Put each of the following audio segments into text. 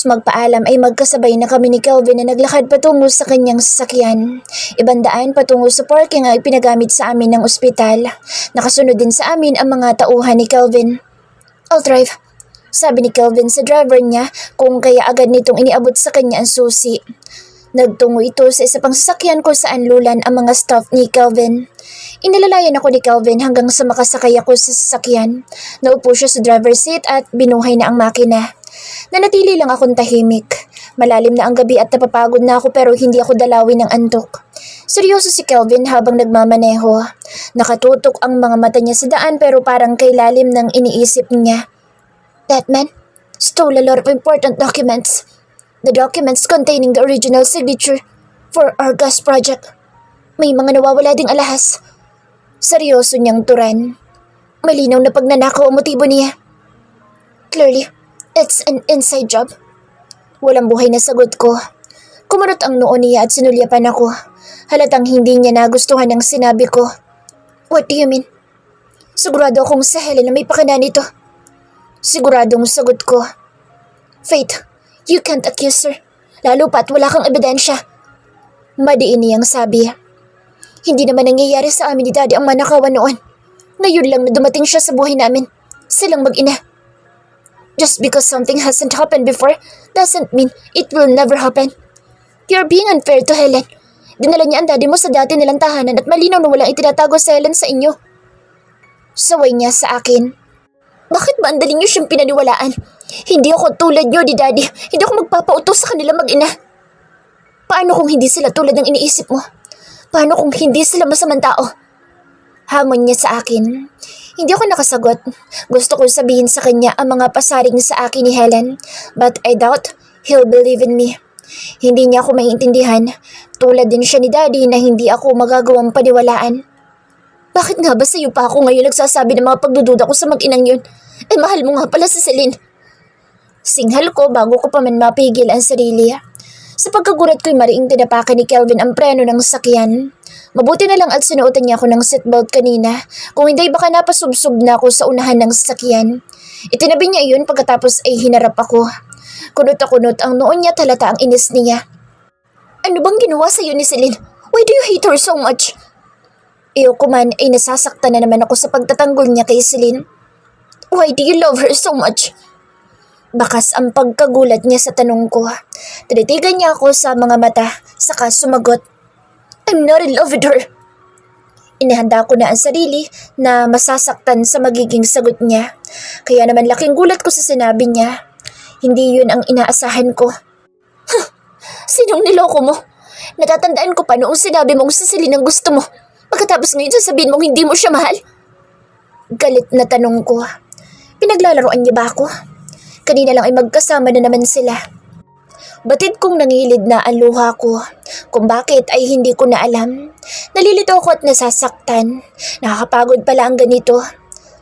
Pagkatapos magpaalam ay magkasabay na kami ni Kelvin na naglakad patungo sa kanyang sasakyan. Ibandaan patungo sa parking ay pinagamit sa amin ng ospital. Nakasunod din sa amin ang mga tauhan ni Kelvin. "I'll drive," sabi ni Kelvin sa driver niya kung kaya agad nitong iniabot sa kanya ang susi. Nagtungo ito sa isa pang sasakyan kung saan lulan ang mga staff ni Kelvin. Inalalayan ako ni Kelvin hanggang sa makasakay ako sa sasakyan. Naupo siya sa driver's seat at binuhay na ang makina. Nanatili lang akong tahimik. Malalim na ang gabi at napapagod na ako pero hindi ako dalawin ng antok. Seryoso si Kelvin habang nagmamaneho. Nakatutok ang mga mata niya sa daan pero parang kay lalim ng iniisip niya. "That man stole a lot of important documents. The documents containing the original signature for our gas project. May mga nawawala ding alahas." Seryoso niyang turan. Malinaw na pagnanakaw ang motibo niya. "Clearly, it's an inside job." Walang buhay na sagot ko. Kumarot ang noo niya at sinulyapan ako. Halatang hindi niya nagustuhan ang sinabi ko. "What do you mean?" "Sigurado akong sa Helen na may pakana nito." Siguradong sagot ko. "Faith, you can't accuse her. Lalo pa't wala kang ebidensya." Madiin niyang sabi. "Hindi naman nangyayari sa amin ni Daddy ang manakawan noon. Ngayon lang na dumating siya sa buhay namin. Silang mag-ina. Just because something hasn't happened before doesn't mean it will never happen. You're being unfair to Helen. Dinala niya ang daddy mo sa dati nilang tahanan at malinaw na walang itinatago sa Helen sa inyo." Saway niya sa akin. "Bakit ba ang dali niyo siyang pinaniwalaan? Hindi ako tulad niyo ni Daddy. Hindi ako magpapautos sa kanila mag-ina." "Paano kung hindi sila tulad ng iniisip mo? Paano kung hindi sila masamang tao?" Hamon niya sa akin. Hindi ako nakasagot. Gusto kong sabihin sa kanya ang mga pasaring sa akin ni Helen, but I doubt he'll believe in me. Hindi niya ako maiintindihan. Tulad din siya ni Daddy na hindi ako magagawang paniwalaan. "Bakit nga ba sa'yo pa ako ngayon nagsasabi ng mga pagdududa ko sa mag-inang yun? Eh mahal mo nga pala si Celine." Singhal ko bago ko pa man mapigil ang sarili. Sa pagkagulat ko'y mariing tinapakan ni Kelvin ang preno ng sasakyan. Mabuti na lang at sinuotan niya ako ng seatbelt kanina. Kung hindi baka napasubsob na ako sa unahan ng sasakyan. Itinabi niya iyon pagkatapos ay hinarap ako. Kunot na kunot ang noon niya talata ang inis niya. "Ano bang ginawa sa'yo ni Celine? Why do you hate her so much?" Iyo ko man ay nasasaktan na naman ako sa pagtatanggol niya kay Celine. "Why do you love her so much?" Bakas ang pagkagulat niya sa tanong ko. Tinitigan niya ako sa mga mata, saka sumagot. "I'm not in love with her." Inihanda ko na ang sarili na masasaktan sa magiging sagot niya. Kaya naman laking gulat ko sa sinabi niya. Hindi yun ang inaasahan ko. "Sinong niloko mo? Natatandaan ko pa noong sinabi mong si Celine ang gusto mo. Pagkatapos ngayon sasabihin mong hindi mo siya mahal?" Galit na tanong ko. Pinaglalaroan niya ba ako? Kanina lang ay magkasama na naman sila. Batid kong nangilid na ang luha ko. Kung bakit ay hindi ko na alam. Nalilito ako at nasasaktan. Nakakapagod pala ang ganito.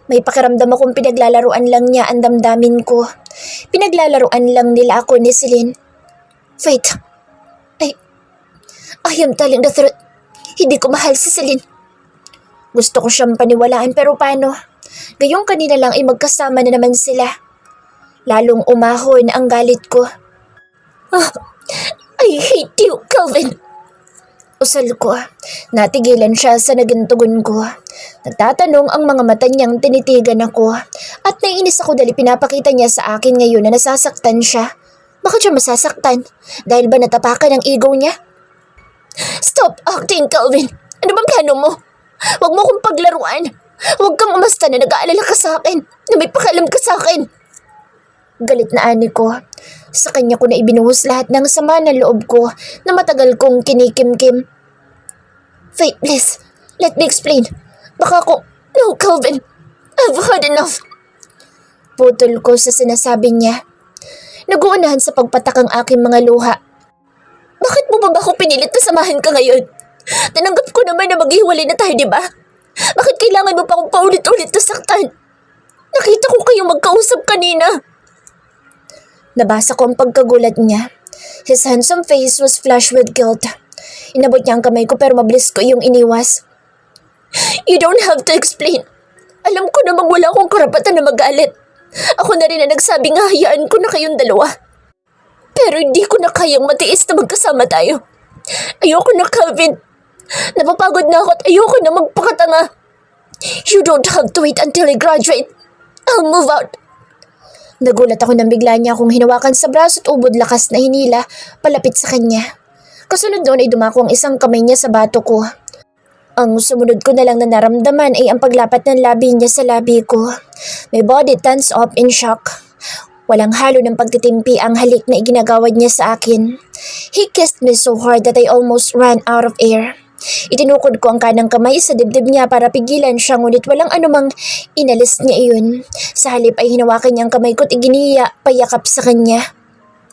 May pakiramdam akong pinaglalaroan lang niya ang damdamin ko. Pinaglalaroan lang nila ako ni Celine. "Faith, I am telling the truth. Hindi ko mahal si Celine." Gusto ko siyang paniwalaan pero paano? Gayong kanina lang ay magkasama na naman sila. Lalong umahon ang galit ko. "I hate you, Kelvin." Usal ko. Natigilan siya sa naging tugon ko. Nagtatanong ang mga mata niyang tinitigan ako. At naiinis ako dahil pinapakita niya sa akin ngayon na nasasaktan siya. Bakit siya masasaktan? Dahil ba natapakan ang ego niya? "Stop acting, Kelvin. Ano bang plano mo? Huwag mo akong paglaruan. Huwag kang umasta na nag-aalala ka sa akin, na may pakialam ka sa akin." Galit na ani ko. Sa kanya ko na ibinuhos lahat ng sama ng loob ko na matagal kong kinikimkim. "Faith, please. Let me explain. Baka ako..." "No, Kelvin. I've had enough." Putol ko sa sinasabi niya. Naguunahan sa pagpatak ang aking mga luha. "Bakit mo ba ako pinilit na samahan ka ngayon? Tinanggap ko naman na maghiwalay na tayo, di ba? Bakit kailangan mo pa akong paulit-ulit na saktan? Nakita ko kayong magkausap kanina." Nabasa ko ang pagkagulat niya. His handsome face was flushed with guilt. Inabot niya ang kamay ko pero mabilis ko iyong iniwas. "You don't have to explain. Alam ko namang wala akong karapatan na magalit. Ako na rin na nagsabing hayaan ko na kayong dalawa." Pero hindi ko na kayang matiis na magkasama tayo. Ayoko na, Calvin. Napapagod na ako at ayoko na magpakatanga. You don't have to wait until I graduate. I'll move out. Nagulat ako nang bigla niya akong hinawakan sa braso at ubod lakas na hinila palapit sa kanya. Kasunod doon ay dumako ang isang kamay niya sa bato ko. Ang sumunod ko na lang na naramdaman ay ang paglapat ng labi niya sa labi ko. My body tensed up in shock. Walang halo ng pagtitimpi ang halik na iginagawad niya sa akin. He kissed me so hard that I almost ran out of air. Itinukod ko ang kanang kamay sa dibdib niya para pigilan siya, ngunit walang anumang inalis niya iyon. Sa halip ay hinawakan niya ang kamay ko at iginiya payakap sa kanya.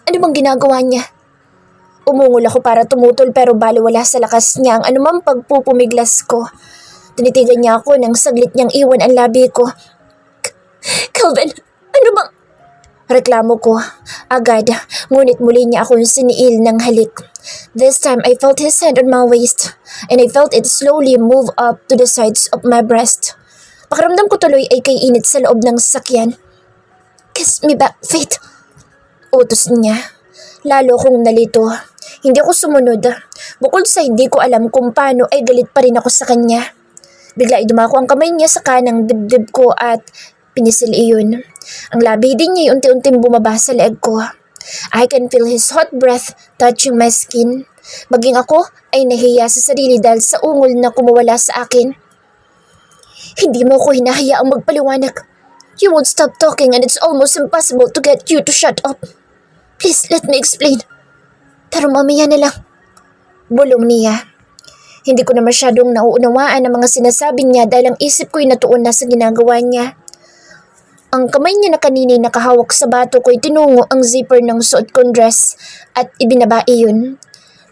Ano bang ginagawa niya? Umungol ako para tumutol pero baliwala sa lakas niya ang anumang pagpupumiglas ko. Tinitigan niya ako nang saglit niyang iwan ang labi ko. Calvin, ano bang... Reklamo ko agad, ngunit muli niya akong siniil ng halik. This time I felt his hand on my waist and I felt it slowly move up to the sides of my breast. Pakiramdam ko tuloy ay kay init sa loob ng sasakyan. Kiss me back, Faith. Utos niya. Lalo kong nalito. Hindi ako sumunod. Bukod sa hindi ko alam kung paano ay galit pa rin ako sa kanya. Bigla ay dumako ang kamay niya sa kanang dibdib ko at pinisil iyon. Ang labi din niya ay unti-unting bumaba sa leeg ko. I can feel his hot breath touching my skin. Maging ako ay nahiya sa sarili dahil sa ungol na kumawala sa akin. Hindi mo ko hinahayaang magpaliwanag. You won't stop talking and it's almost impossible to get you to shut up. Please let me explain. Pero mamaya na lang. Bulong niya. Hindi ko na masyadong nauunawaan ang mga sinasabi niya dahil ang isip ko'y natuon na sa ginagawa niya. Ang kamay niya na kanini nakahawak sa bato ko'y tinungo ang zipper ng suot kong dress at ibinaba iyon.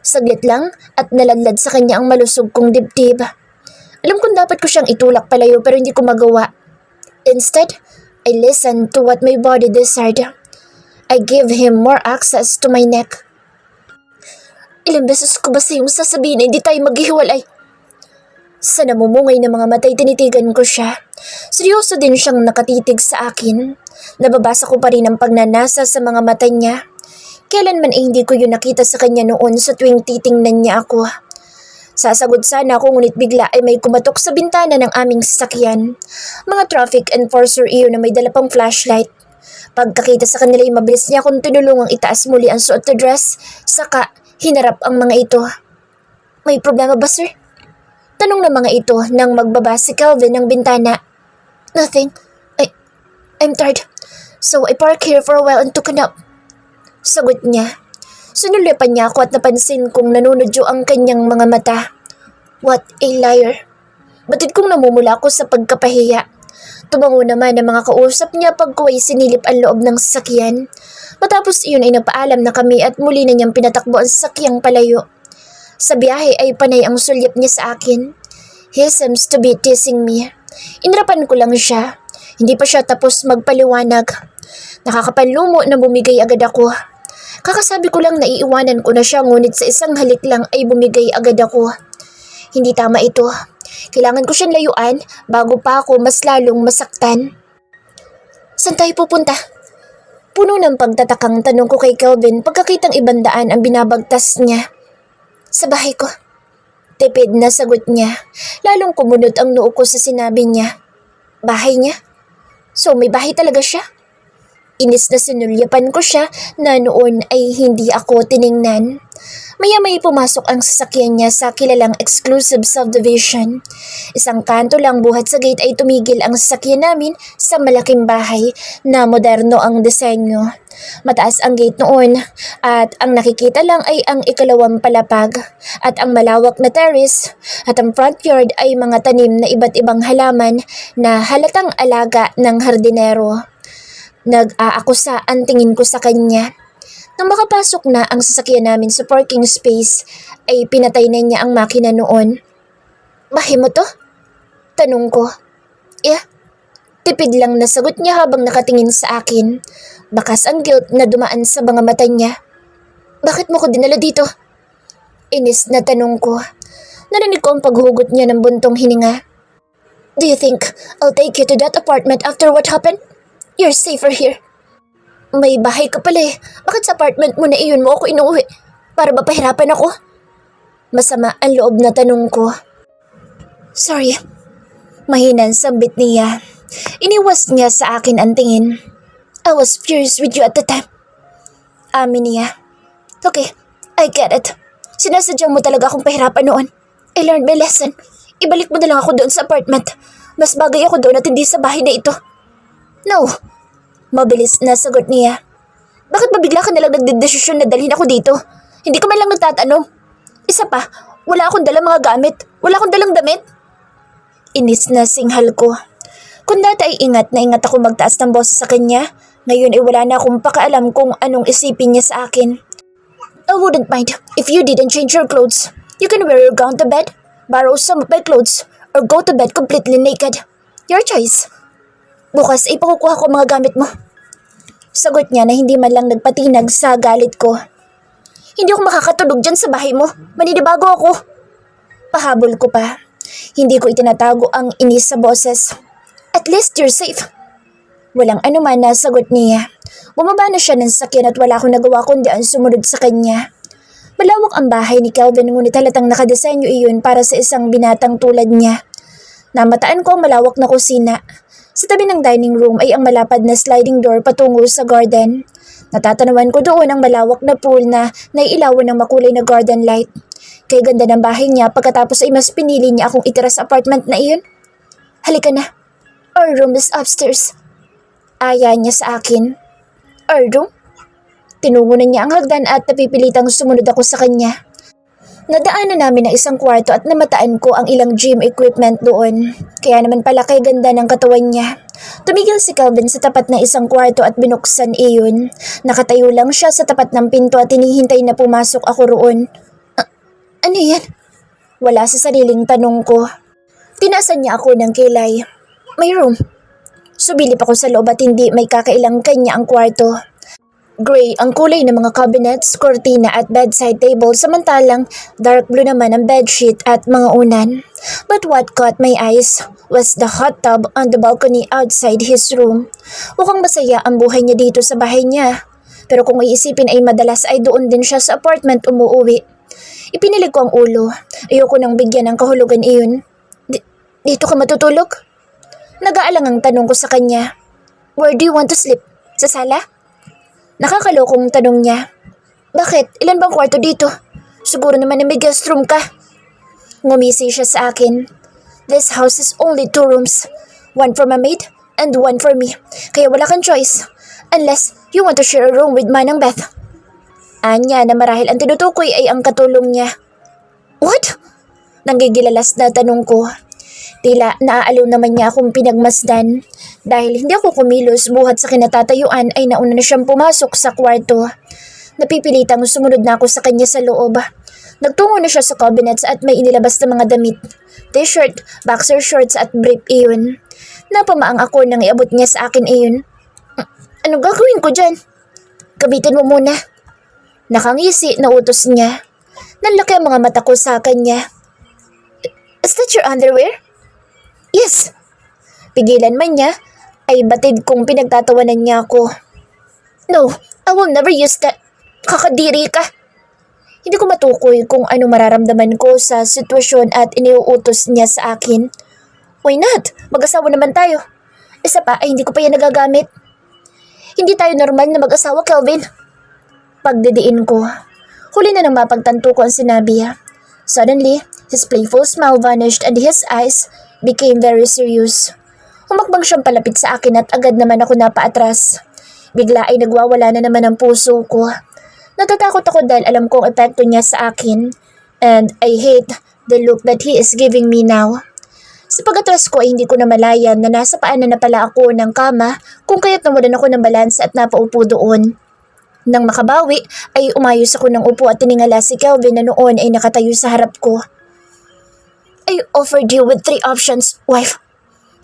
Saglit lang at naladlad sa kanya ang malusog kong dibdib. Alam kong dapat ko siyang itulak palayo pero hindi ko magawa. Instead, I listened to what my body desired. I gave him more access to my neck. Ilang beses ko ba sa'yong sasabihin na hindi tayo maghihiwalay? Sa namumungay ng mga matay tinitigan ko siya. Seryoso din siyang nakatitig sa akin. Nababasa ko pa rin ang pagnanasa sa mga mata niya. Kailanman ay hindi ko yun nakita sa kanya noon sa tuwing titingnan niya ako. Sasagot sana ako ngunit bigla ay may kumatok sa bintana ng aming sasakyan. Mga traffic enforcer iyon na may dala pang flashlight. Pagkakita sa kanila ay mabilis niya akong tinulungang itaas muli ang suot na dress, saka hinarap ang mga ito. May problema ba, sir? Tanong ng mga ito nang magbaba si Calvin ng bintana. Nothing. I'm tired. So I parked here for a while and took a nap. Sagot niya. Sinulipan niya ako at napansin kong nanunodyo ang kanyang mga mata. What a liar. Batid kong namumula ako sa pagkapahiya. Tumango naman ang mga kausap niya pag ko ay sinilip ang loob ng sasakyan. Matapos iyon ay nagpaalam na kami at muli na niyang pinatakbo ang sasakyang palayo. Sa biyahe ay panay ang sulyap niya sa akin. He seems to be teasing me. Inrapan ko lang siya. Hindi pa siya tapos magpaliwanag. Nakakapanlumo na bumigay agad ako. Kakasabi ko lang na iiwanan ko na siya ngunit sa isang halik lang ay bumigay agad ako. Hindi tama ito. Kailangan ko siyang layuan bago pa ako mas lalong masaktan. Saan tayo pupunta? Puno ng pagtatakang tanong ko kay Calvin pagkakitang ibandaan ang binabagtas niya. Sa bahay ko. Tipid na sagot niya. Lalong kumunod ang noo ko sa sinabi niya. Bahay niya? So may bahay talaga siya? Inis na sinulyapan ko siya na noon ay hindi ako tiningnan. Maya-may pumasok ang sasakyan niya sa kilalang exclusive subdivision. Isang kanto lang buhat sa gate ay tumigil ang sasakyan namin sa malaking bahay na moderno ang disenyo. Mataas ang gate noon at ang nakikita lang ay ang ikalawang palapag at ang malawak na terrace at ang front yard ay mga tanim na iba't ibang halaman na halatang alaga ng hardinero. Nag-aakusa ang tingin ko sa kanya. Nang makapasok na ang sasakyan namin sa parking space, ay pinatay na niya ang makina noon. Bahay mo to? Tanong ko. Yeah. Tipid lang na sagot niya habang nakatingin sa akin. Bakas ang guilt na dumaan sa mga mata niya. Bakit mo ko dinala dito? Inis na tanong ko. Narinig ko ang paghugot niya ng buntong hininga. Do you think I'll take you to that apartment after what happened? You're safer here. May bahay ka pala eh. Bakit sa apartment mo na iyon mo ako inuwi? Para ba pahirapan ako? Masama ang loob na tanong ko. Sorry. Mahinang sambit niya. Iniwas niya sa akin ang tingin. I was furious with you at the time. Amin niya. Okay, I get it. Sinasadyang mo talaga akong pahirapan noon. I learned my lesson. Ibalik mo na lang ako doon sa apartment. Mas bagay ako doon at hindi sa bahay na ito. No. Mabilis na sagot niya. Bakit ba bigla ka nalang nagdedesisyon na dalhin ako dito? Hindi ka man lang nagtatanong. Isa pa, wala akong dalang mga gamit. Wala akong dalang damit. Inis na singhal ko. Kung dati ay ingat na ingat ako magtaas ng boses sa kanya, ngayon ay wala na akong pakaalam kung anong isipin niya sa akin. I wouldn't mind if you didn't change your clothes. You can wear your gown to bed, borrow some of my clothes, or go to bed completely naked. Your choice. Bukas ay pakukuha ko mga gamit mo. Sagot niya na hindi man lang nagpatinag sa galit ko. Hindi ako makakatulog dyan sa bahay mo. Maninibago ako. Pahabol ko pa. Hindi ko itinatago ang inis sa boses. At least you're safe. Walang anuman na sagot niya. Bumaba na siya ng sakyan at wala akong nagawa kundi ang sumunod sa kanya. Malawak ang bahay ni Kelvin ngunit halatang nakadesenyo iyon para sa isang binatang tulad niya. Namataan ko ang malawak na kusina. Sa tabi ng dining room ay ang malapad na sliding door patungo sa garden. Natatanawan ko doon ang malawak na pool na naiilawan ng makulay na garden light. Kay ganda ng bahay niya pagkatapos ay mas pinili niya akong itira sa apartment na iyon. Halika na. Our room is upstairs. Aya niya sa akin. Our room? Tinungo na niya ang hagdan at napipilitang sumunod ako sa kanya. Nadaanan namin ang isang kwarto at namataan ko ang ilang gym equipment doon. Kaya naman pala kay ganda ng katawan niya. Tumigil si Kelvin sa tapat ng isang kwarto at binuksan iyon. Nakatayo lang siya sa tapat ng pinto at hinihintay na pumasok ako roon. Ano yan? Wala sa sariling tanong ko. Tinasan niya ako ng kilay. May room. Subilip ako sa loob at hindi may kakailang kanya ang kwarto. Gray ang kulay ng mga cabinets, kortina at bedside table samantalang dark blue naman ang bedsheet at mga unan. But what caught my eyes was the hot tub on the balcony outside his room. Mukhang masaya ang buhay niya dito sa bahay niya. Pero kung iisipin ay madalas ay doon din siya sa apartment umuwi. Ipinilig ko ang ulo. Ayoko nang bigyan ng kahulugan iyon. Dito ka matutulog? Nag-aalang ang tanong ko sa kanya. Where do you want to sleep? Sa sala? Nakakalokong tanong niya. Bakit? Ilan bang kwarto dito? Siguro naman na may guest room ka. Ngumisi siya sa akin. This house is only 2 rooms. One for my maid and one for me. Kaya wala kang choice. Unless you want to share a room with Manang Beth. Anya na marahil ang tinutukoy ay ang katulong niya. What? Nanggigilalas na tanong ko. Tila naaaliw naman niya akong pinagmasdan. Dahil hindi ako kumilos buhat sa kinatatayuan ay nauna na siyang pumasok sa kwarto. Napipilitang sumunod na ako sa kanya sa loob. Nagtungo na siya sa cabinets at may inilabas na mga damit. T-shirt, boxer shorts at brief iyon. Napamaang ako nang iabot niya sa akin iyon. Anong gagawin ko dyan? Gamitin mo muna. Nakangisi na utos niya. Nanlaki ang mga mata ko sa kanya. Is that your underwear? Yes. Pigilan man niya, ay batid kong pinagtatawanan niya ako. No, I will never use that. Kakadiri ka. Hindi ko matukoy kung ano mararamdaman ko sa sitwasyon at iniuutos niya sa akin. Why not? Mag-asawa naman tayo. Isa pa ay hindi ko pa yan nagagamit. Hindi tayo normal na mag-asawa, Kelvin. Pagdidiin ko. Huli na nang mapagtanto ko ang sinabi niya. Suddenly, his playful smile vanished and his eyes became very serious. Humakbang siyang palapit sa akin at agad naman ako napaatras. Bigla ay nagwawala na naman ang puso ko. Natatakot ako dahil alam kong epekto niya sa akin. And I hate the look that he is giving me now. Sa pag-atras ko ay hindi ko na malayan na nasa paanan na pala ako ng kama kung kaya't nawalan ako ng balanse at napaupo doon. Nang makabawi ay umayos ako ng upo at tiningala si Kelvin na noon ay nakatayo sa harap ko. I offered you with 3 options, wife.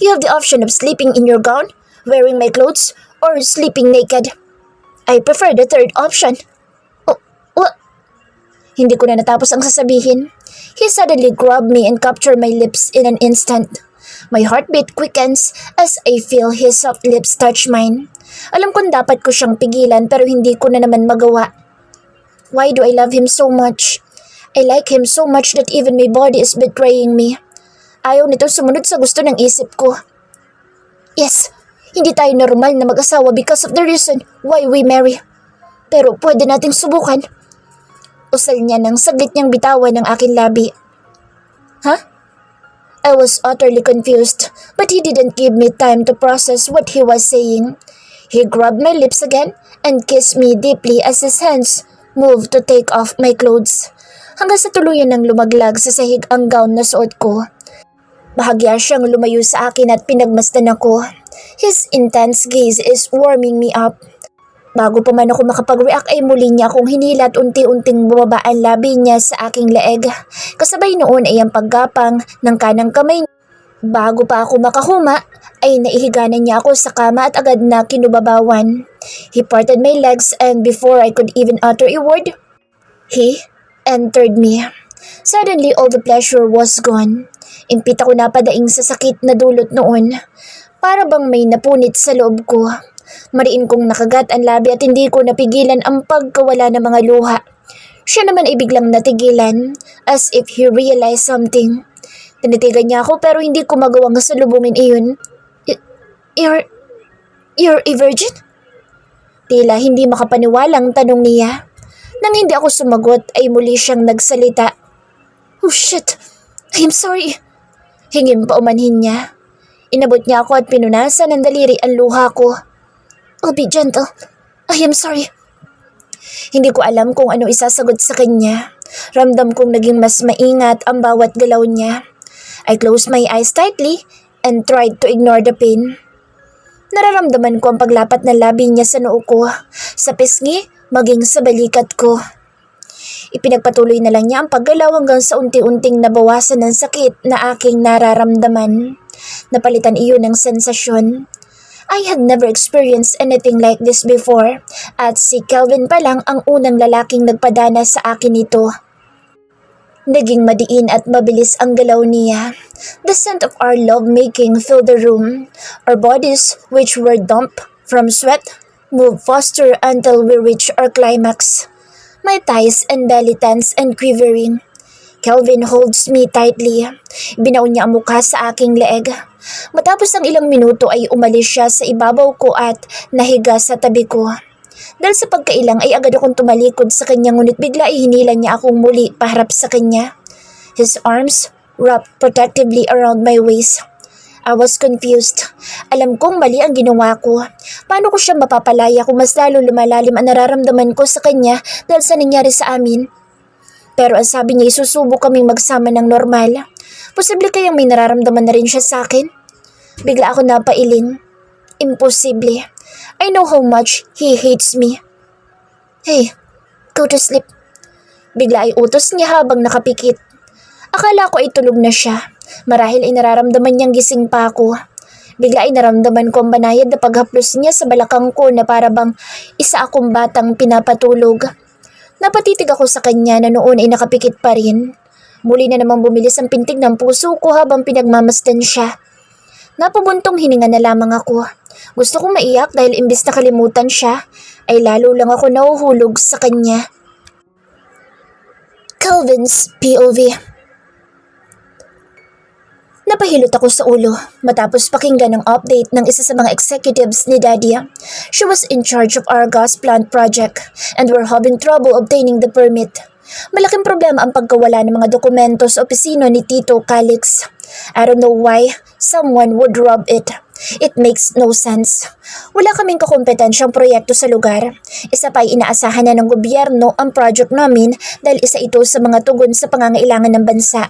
You have the option of sleeping in your gown, wearing my clothes, or sleeping naked. I prefer the 3rd option. Oh, what? Hindi ko na natapos ang sasabihin. He suddenly grabbed me and captured my lips in an instant. My heartbeat quickens as I feel his soft lips touch mine. Alam kong dapat ko siyang pigilan pero hindi ko na naman magawa. Why do I love him so much? I like him so much that even my body is betraying me. Ayaw nito sumunod sa gusto ng isip ko. Yes, hindi tayo normal na mag-asawa because of the reason why we marry. Pero pwede nating subukan. Usal niya nang saglit niyang bitawan ng aking labi. Huh? I was utterly confused, but he didn't give me time to process what he was saying. He grabbed my lips again and kissed me deeply as his hands moved to take off my clothes. Hanggang sa tuluyan ng lumaglag sa sahig ang gown na suot ko. Bahagya siyang lumayo sa akin at pinagmasdan ako. His intense gaze is warming me up. Bago pa man ako makapag-react ay muli niya akong hinila at unti-unting bumaba ang labi niya sa aking leeg. Kasabay noon ay ang paggapang ng kanang kamay niya. Bago pa ako makahuma ay naihiga na niya ako sa kama at agad na kinubabawan. He parted my legs and before I could even utter a word, he entered me. Suddenly all the pleasure was gone. Impit ako napadaing sa sakit na dulot noon. Para bang may napunit sa loob ko. Mariin kong nakagat ang labi at hindi ko napigilan ang pagkawala ng mga luha. Siya naman ay biglang natigilan, as if he realized something. Tinitigan niya ako pero hindi ko magawang salubungin iyon. You're a virgin? Tila hindi makapaniwalang tanong niya. Nang hindi ako sumagot ay muli siyang nagsalita. Oh shit, I'm sorry. Hingin pa umanhin niya. Inabot niya ako at pinunasan ng daliri ang luha ko. I'll be gentle. I am sorry. Hindi ko alam kung ano isasagot sa kanya. Ramdam kong naging mas maingat ang bawat galaw niya. I closed my eyes tightly and tried to ignore the pain. Nararamdaman ko ang paglapat ng labi niya sa noo ko, sa pisngi, maging sa balikat ko. Ipinagpatuloy na lang niya ang paggalaw hanggang sa unti-unting nabawasan ng sakit na aking nararamdaman. Napalitan iyon ng sensasyon. I had never experienced anything like this before at si Kelvin pa lang ang unang lalaking nagpadana sa akin nito. Naging madiin at mabilis ang galaw niya. The scent of our lovemaking filled the room. Our bodies, which were damp from sweat, moved faster until we reached our climax. My thighs and belly tense and quivering. Kelvin holds me tightly. Binaon niya ang mukha sa aking leeg. Matapos ng ilang minuto ay umalis siya sa ibabaw ko at nahiga sa tabi ko. Dahil sa pagkailang ay agad akong tumalikod sa kanya ngunit bigla ay hinila niya akong muli paharap sa kanya. His arms wrapped protectively around my waist. I was confused. Alam kong mali ang ginawa ko. Paano ko siya mapapalaya kung mas lalo lumalalim ang nararamdaman ko sa kanya dahil sa nangyari sa amin? Pero ang sabi niya isusubok kaming magsama ng normal. Posible kayang may nararamdaman na rin siya sa akin? Bigla ako napailing. Imposible. I know how much he hates me. Hey, go to sleep. Bigla ay utos niya habang nakapikit. Akala ko ay tulog na siya. Marahil ay nararamdaman niyang gising pa ako. Bigla ay naramdaman ko ang banayad na paghaplos niya sa balakang ko na para bang isa akong batang pinapatulog. Napatitig ako sa kanya na noon ay nakapikit pa rin. Muli na namang bumilis ang pintig ng puso ko habang pinagmamasdan siya. Napabuntong hininga na lamang ako. Gusto kong maiyak dahil imbis na kalimutan siya, ay lalo lang ako nahuhulog sa kanya. Kelvin's POV. Napahilot ako sa ulo matapos pakinggan ang update ng isa sa mga executives ni Daddy. She was in charge of our gas plant project and were having trouble obtaining the permit. Malaking problema ang pagkawala ng mga dokumento sa opisina ni Tito Calix. I don't know why someone would rob it. It makes no sense. Wala kaming kakompetensyang proyekto sa lugar. Isa pa ay inaasahan na ng gobyerno ang project namin dahil isa ito sa mga tugon sa pangangailangan ng bansa.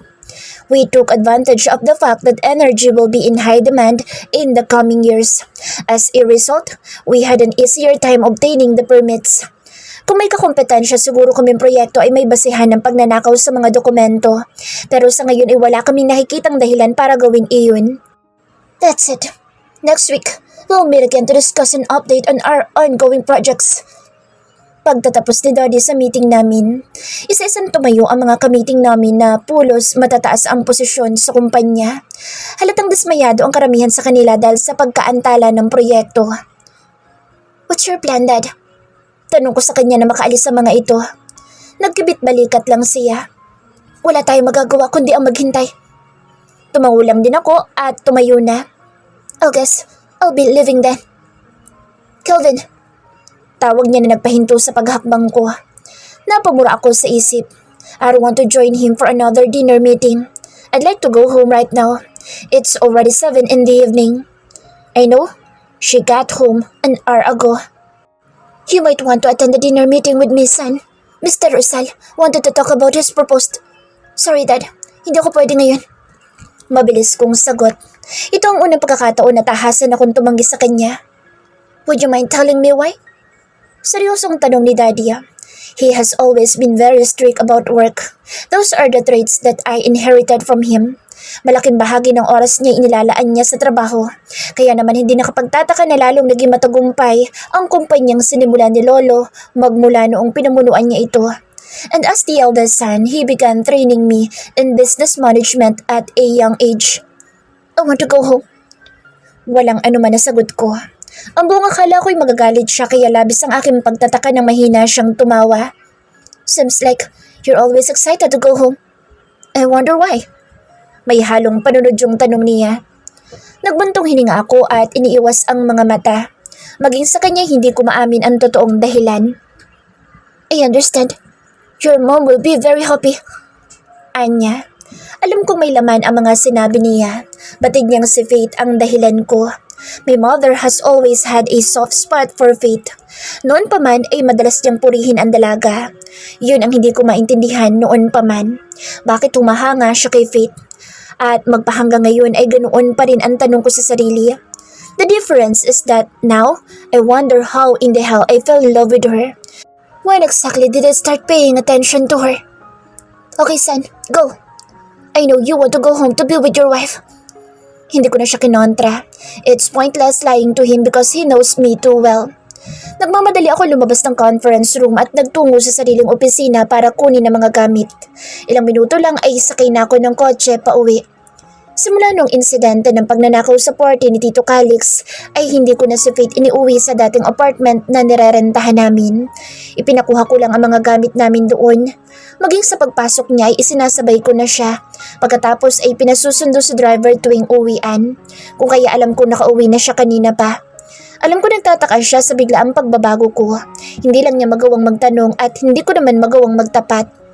We took advantage of the fact that energy will be in high demand in the coming years. As a result, we had an easier time obtaining the permits. Kung may kakompetensya, siguro kaming proyekto ay may basihan ng pagnanakaw sa mga dokumento. Pero sa ngayon ay wala kaming nakikitang dahilan para gawin iyon. That's it. Next week, we'll meet again to discuss an update on our ongoing projects. Pagtatapos ni Daddy sa meeting namin, isa-isang tumayo ang mga kamiting namin na pulos matataas ang posisyon sa kumpanya. Halatang dismayado ang karamihan sa kanila dahil sa pagkaantala ng proyekto. "What's your plan, Dad?" Tanong ko sa kanya na makaalis sa mga ito. Nagkibit-balikat lang siya. "Wala tayong magagawa kundi ang maghintay." Tumango lang din ako at tumayo na. "I guess I'll be leaving then." "Kelvin." Tawag niya na nagpahinto sa paghakbang ko. Napamura ako sa isip. I don't want to join him for another dinner meeting. I'd like to go home right now. It's already 7 in the evening. I know. She got home an hour ago. "You might want to attend the dinner meeting with me, son. Mr. Rizal wanted to talk about his proposed..." "Sorry, Dad. Hindi ako pwede ngayon." Mabilis kong sagot. Ito ang unang pagkakataon na tahasan akong tumanggi sa kanya. "Would you mind telling me why?" Seryosong tanong ni Daddy. He has always been very strict about work. Those are the traits that I inherited from him. Malaking bahagi ng oras niya inilalaan niya sa trabaho. Kaya naman hindi nakapagtataka na lalong naging matagumpay ang kumpanyang sinimulan ni Lolo magmula noong pinamunuan niya ito. And as the eldest son, he began training me in business management at a young age. "I want to go home." Walang anuman na sagot ko. Ang buong akala ko'y magagalit siya kaya labis ang aking pagtataka nang mahina siyang tumawa. "Seems like you're always excited to go home. I wonder why?" May halong panunod yung tanong niya. Nagbuntong hininga ako at iniiwas ang mga mata. Maging sa kanya hindi ko maamin ang totoong dahilan. "I understand. Your mom will be very happy." Anya. Alam kong may laman ang mga sinabi niya. Batid niyang si Faith ang dahilan ko. My mother has always had a soft spot for Faith. Noon pa man ay madalas niyang purihin ang dalaga. Yun ang hindi ko maintindihan noon pa man. Bakit humahanga siya kay Faith? At magpahanggang ngayon ay ganoon pa rin ang tanong ko sa sarili. The difference is that now, I wonder how in the hell I fell in love with her. When exactly did I start paying attention to her? "Okay, son, go. I know you want to go home to be with your wife." Hindi ko na siya kinontra. It's pointless lying to him because he knows me too well. Nagmamadali ako lumabas ng conference room at nagtungo sa sariling opisina para kunin ang mga gamit. Ilang minuto lang ay sakay na ako ng kotse pa uwi. Simula nung insidente ng pagnanakaw sa party ni Tito Calix ay hindi ko na si Faith iniuwi sa dating apartment na nirerentahan namin. Ipinakuha ko lang ang mga gamit namin doon. Maging sa pagpasok niya ay isinasabay ko na siya. Pagkatapos ay pinasusundo sa driver tuwing uwian. Kung kaya alam ko nakauwi na siya kanina pa. Alam ko nagtataka siya sa biglaang pagbabago ko. Hindi lang niya magawang magtanong at hindi ko naman magawang magtapat.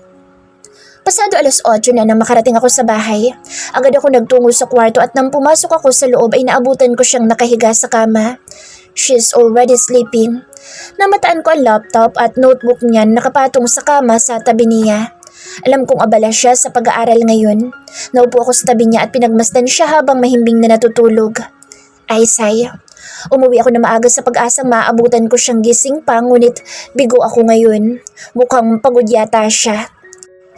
Pasado 8:00 na nang makarating ako sa bahay. Agad ako nagtungo sa kwarto at nang pumasok ako sa loob ay naabutan ko siyang nakahiga sa kama. She's already sleeping. Namataan ko ang laptop at notebook niya nakapatong sa kama sa tabi niya. Alam kong abala siya sa pag-aaral ngayon. Naupo ako sa tabi niya at pinagmasdan siya habang mahimbing na natutulog. Ay say. Umuwi ako na maaga sa pag-asang maabutan ko siyang gising pa ngunit bigo ako ngayon. Mukhang pagod yata siya.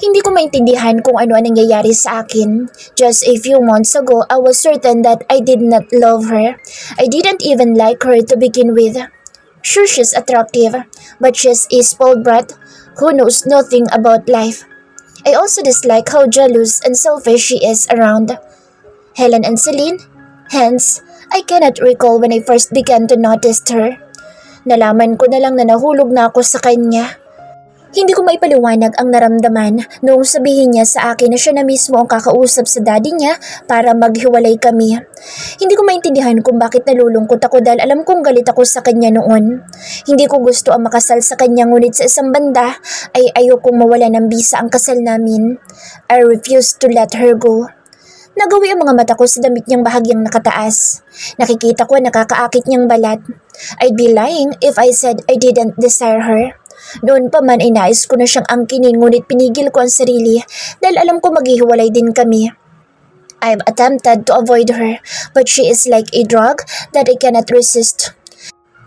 Hindi ko maintindihan kung ano ang nangyayari sa akin. Just a few months ago, I was certain that I did not love her. I didn't even like her to begin with. Sure, she's attractive, but she's a spoiled brat who knows nothing about life. I also dislike how jealous and selfish she is around Helen and Celine. Hence, I cannot recall when I first began to notice her. Nalaman ko na lang na nahulog na ako sa kanya. Hindi ko maipaliwanag ang naramdaman noong sabihin niya sa akin na siya na mismo ang kakausap sa daddy niya para maghiwalay kami. Hindi ko maintindihan kung bakit nalulungkot ako dahil alam kong galit ako sa kanya noon. Hindi ko gusto ang makasal sa kanya ngunit sa isang banda ay ayokong mawala ng bisa ang kasal namin. I refused to let her go. Nagawi ang mga mata ko sa damit niyang bahagyang nakataas. Nakikita ko nakakaakit niyang balat. I'd be lying if I said I didn't desire her. Noon pa man ay nais ko na siyang angkinin ngunit pinigil ko ang sarili dahil alam ko maghihiwalay din kami. I've attempted to avoid her but she is like a drug that I cannot resist.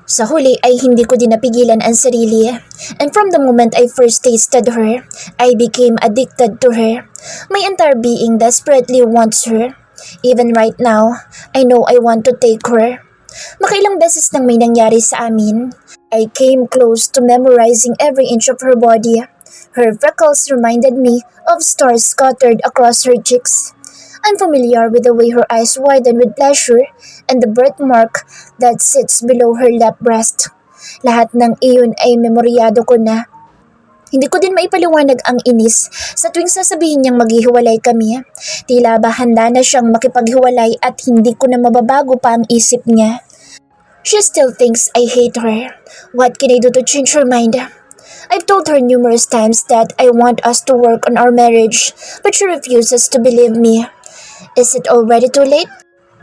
Sa huli ay hindi ko din napigilan ang sarili. And from the moment I first tasted her, I became addicted to her. My entire being desperately wants her. Even right now, I know I want to take her. Makailang beses nang may nangyari sa amin. I came close to memorizing every inch of her body. Her freckles reminded me of stars scattered across her cheeks. I'm familiar with the way her eyes widen with pleasure and the birthmark that sits below her left breast. Lahat ng iyon ay memoryado ko na. Hindi ko din maipaliwanag ang inis sa tuwing sasabihin niyang maghihiwalay kami. Tila ba handa na siyang makipaghiwalay at hindi ko na mababago pa ang isip niya. She still thinks I hate her. What can I do to change her mind? I've told her numerous times that I want us to work on our marriage, but she refuses to believe me. Is it already too late?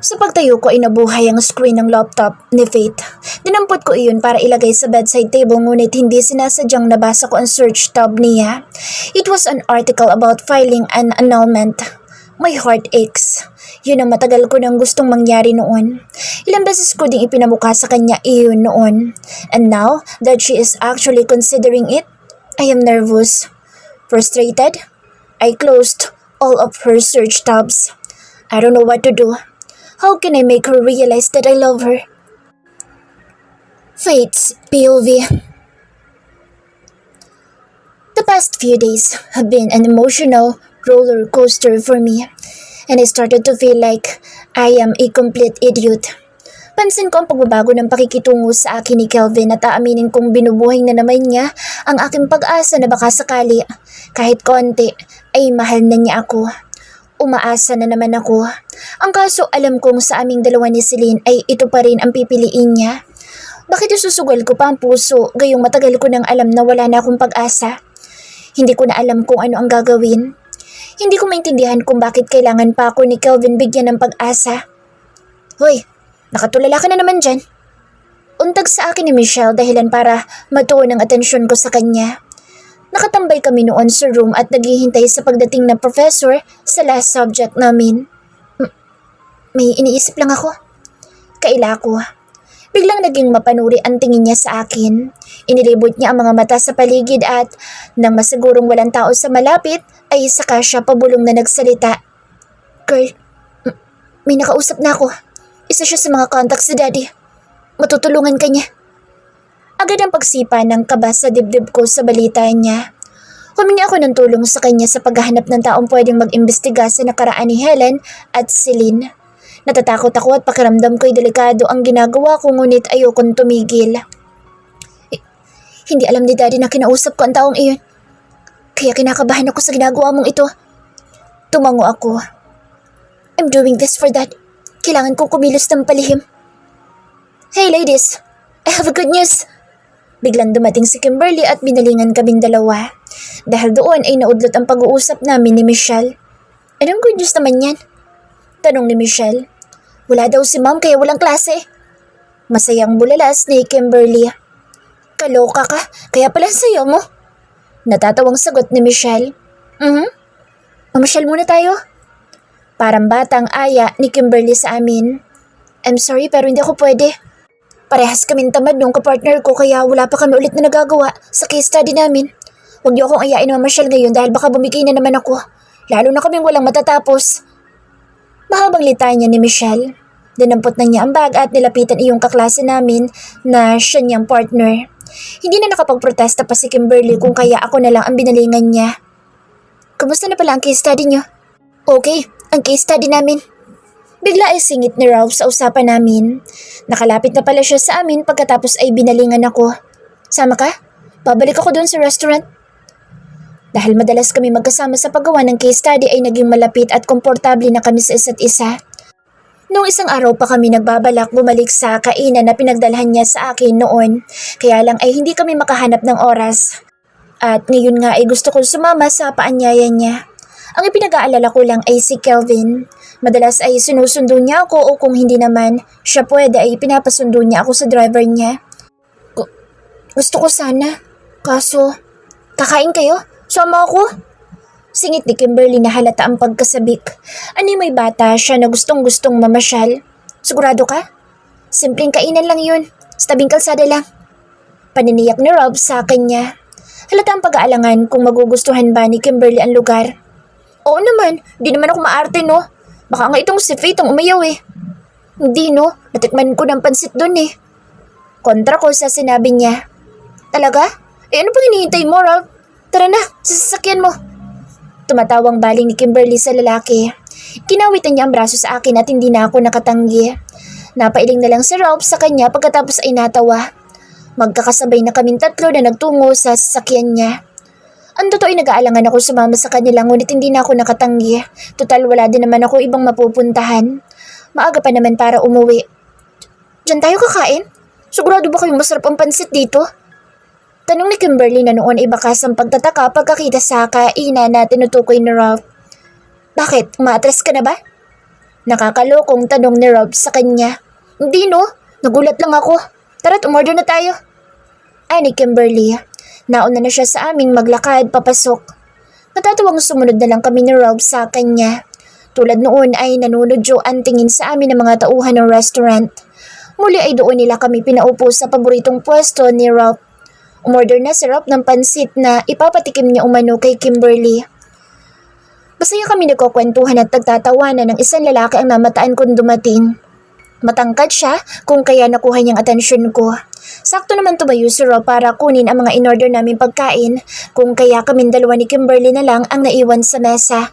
Sa pagtayo ko ay nabuhay ang screen ng laptop ni Faith. Dinampot ko iyon para ilagay sa bedside table ngunit hindi sinasadyang nabasa ko ang search tab niya. It was an article about filing an annulment. My heart aches. Yun ang matagal ko nang gustong mangyari noon. Ilang beses ko ding ipinamukha sa kanya iyon noon. And now that she is actually considering it, I am nervous. Frustrated, I closed all of her search tabs. I don't know what to do. How can I make her realize that I love her? Faith's POV. The past few days have been an emotional roller coaster for me, and I started to feel like I am a complete idiot. Pansin ko ang pagbabago ng pakikitungo sa akin ni Kelvin at aaminin kong binubuhay na naman niya ang aking pag-asa na baka sakali, kahit konti, ay mahal na niya ako. Umaasa na naman ako. Ang kaso alam kong sa aming dalawa ni Celine ay ito pa rin ang pipiliin niya. Bakit isusugal ko pa ang puso gayong matagal ko nang alam na wala na akong pag-asa? Hindi ko na alam kung ano ang gagawin. Hindi ko maintindihan kung bakit kailangan pa ako ni Kelvin bigyan ng pag-asa. Hoy, nakatulala ka na naman dyan. Untag sa akin ni Michelle dahilan para matuon ang atensyon ko sa kanya. Nakatambay kami noon sa room at naghihintay sa pagdating ng professor sa last subject namin. May iniisip lang ako. Kaila ko. Biglang naging mapanuri ang tingin niya sa akin. Inilibot niya ang mga mata sa paligid at nang masigurong walang tao sa malapit ay saka siya pabulong na nagsalita. Girl, may nakausap na ako. Isa siya sa mga contacts si Daddy. Matutulungan ka niya. Agad ang pagsipa ng kaba sa dibdib ko sa balita niya. Humingi ako ng tulong sa kanya sa paghahanap ng taong pwedeng mag-imbestiga sa nakaraan ni Helen at Celine. Natatakot ako at pakiramdam ko'y delikado ang ginagawa ko ngunit ayokong tumigil. Hindi alam ni Daddy na kinausap ko ang taong iyon. Kaya kinakabahan ako sa ginagawa mong ito. Tumango ako. I'm doing this for Dad. Kailangan kong kumilos ng palihim. Hey ladies, I have a good news. Biglang dumating si Kimberly at binalingan kaming dalawa. Dahil doon ay naudlot ang pag-uusap namin ni Michelle. Anong good news naman yan? Tanong ni Michelle. Wala daw si Ma'am kaya walang klase. Masayang bulalas ni Kimberly. Kaloka ka, kaya pala sayo mo. Natatawang sagot ni Michelle. Mamasyal muna tayo. Parang batang aya ni Kimberly sa amin. I'm sorry pero hindi ako pwede. Parehas kaming tamad nung kapartner ko kaya wala pa kami ulit na nagagawa sa case study namin. Huwag niyo akong ayain mamasyal ngayon dahil baka bumigay na naman ako. Lalo na kaming walang matatapos. Mahabang litanya ni Michelle. Dinampot na niya ang bag at nilapitan iyong kaklase namin na siya niyang partner. Hindi na nakapagprotesta pa si Kimberly kung kaya ako na lang ang binalingan niya. Kumusta na pala ang case study niyo? Okay, ang case study namin. Bigla ay singit ni Ralph sa usapan namin. Nakalapit na pala siya sa amin pagkatapos ay binalingan ako. Sama ka? Babalik ako doon sa restaurant. Dahil madalas kami magkasama sa paggawa ng case study ay naging malapit at komportable na kami sa isa't isa. Noong isang araw pa kami nagbabalak bumalik sa kainan na pinagdalhan niya sa akin noon. Kaya lang ay hindi kami makahanap ng oras. At ngayon nga ay gusto kong sumama sa paanyaya niya. Ang ipinag-aalala ko lang ay si Kelvin. Madalas ay sinusundo niya ako o kung hindi naman, siya pwede ay pinapasundo niya ako sa driver niya. Gusto ko sana. Kaso, kakain kayo? Sama ako? Singit ni Kimberly na halata ang pagkasabik. Ani may bata siya na gustong-gustong mamasyal. Sigurado ka? Simpleng kainan lang yun. Sa tabing kalsada lang. Paniniyak ni Rob sa kanya. Halata ang pag-aalangan kung magugustuhan ba ni Kimberly ang lugar. Oo naman, di naman ako maarte no. Baka nga itong si Faith ang umayaw eh. Hindi no, natikman ko ng pansit dun eh. Kontra ko sa sinabi niya. Talaga? Eh ano pang hinihintay mo, Ralph? Tara na, sa sasakyan mo. Tumatawang baling ni Kimberly sa lalaki. Kinawitan niya ang braso sa akin at hindi na ako nakatanggi. Napailing na lang si Ralph sa kanya pagkatapos ay natawa. Magkakasabay na kaming tatlo na nagtungo sa sasakyan niya. Ang totoo ay nag-aalangan ako sumama sa kanila ngunit hindi na ako nakatanggi. Total wala din naman ako ibang mapupuntahan. Maaga pa naman para umuwi. Diyan tayo kakain? Sigurado ba kayong masarap ang pansit dito? Tanong ni Kimberly na noon ay bakas ang pagtataka pagkakita sa kainan na tinutukoy ni Ralph. Bakit? Umaatras ka na ba? Nakakalokong tanong ni Ralph sa kanya. Hindi no, nagulat lang ako. Tara't umorder na tayo. Ay ni Kimberly. Nauna na siya sa aming maglakad papasok. Natatuwang sumunod na lang kami ni Ralph sa kanya. Tulad noon ay nanunodyo ang tingin sa amin ng mga tauhan ng restaurant. Muli ay doon nila kami pinaupo sa paboritong pwesto ni Ralph. Umorder na si Ralph ng pansit na ipapatikim niya umano kay Kimberly. Masaya kami nagkukwentuhan at nagtatawanan ng isang lalaki ang namataan kong dumating. Matangkad siya kung kaya nakuha niyang atensyon ko. Sakto naman tumayo si Ralph para kunin ang mga in-order naming pagkain kung kaya kaming dalawa ni Kimberly na lang ang naiwan sa mesa.